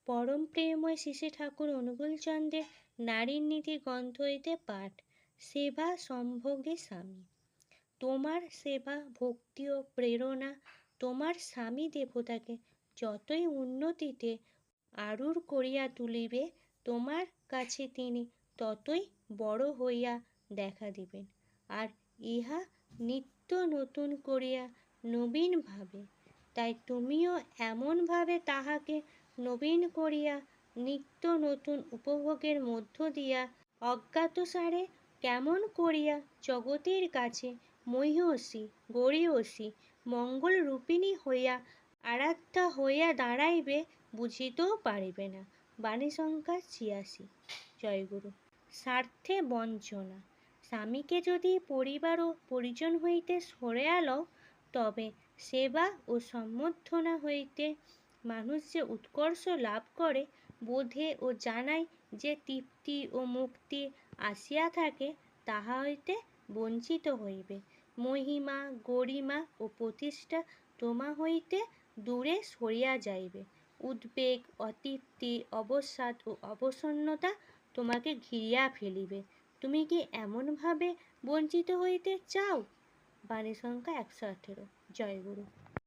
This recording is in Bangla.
পরম প্রেমময় শ্রী ঠাকুর অনুকূলচন্দ্রের নারীর নীতি গ্রন্থ হইতে পাঠ। সেবা সম্ভোগে স্বামী। তোমার সেবা, ভক্তি ও প্রেরণা তোমার স্বামী দেবতাকে যতই উন্নতিতে আরূঢ় করিয়া তুলিবে, তোমার কাছে তিনি ততই বড় হইয়া দেখা দিবেন, আর ইহা নিত্য নতুন করিয়া নবীন ভাবে। তাই তুমিও এমনভাবে তাহাকে নবীন করিয়া নিত্য নতুন উপভোগের মধ্য দিয়া অজ্ঞাতসারে কেমন করিয়া জগতের কাছে মহীয়সী, গরীয়সী, মঙ্গলরূপিণী হইয়া আরাধ্যা হইয়া দাঁড়াইবে, বুঝিতেও পারিবে না। বাণী সংখ্যা ৮৬। জয়গুরু। স্বার্থে বঞ্চনা। স্বামীকে যদি পরিবার ও পরিজন হইতে সরিয়া লও, তবে সেবা ও সম্বর্ধনা হইতে মানুষ যে উৎকর্ষ লাভ করে, বোধে ও জানায় যে তৃপ্তি ও মুক্তি আসিয়া থাকে, তাহা হইতে বঞ্চিত হইবে। মহিমা, গরিমা ও প্রতিষ্ঠা তোমা হইতে দূরে সরিয়া যাইবে। উদ্বেগ, অতৃপ্তি, অবসাদ ও অবসন্নতা তোমাকে ঘিরিয়া ফেলিবে। তুমি কি এমনভাবে বঞ্চিত হইতে চাও? বাণী সংখ্যা ১১৮। জয়গুরু।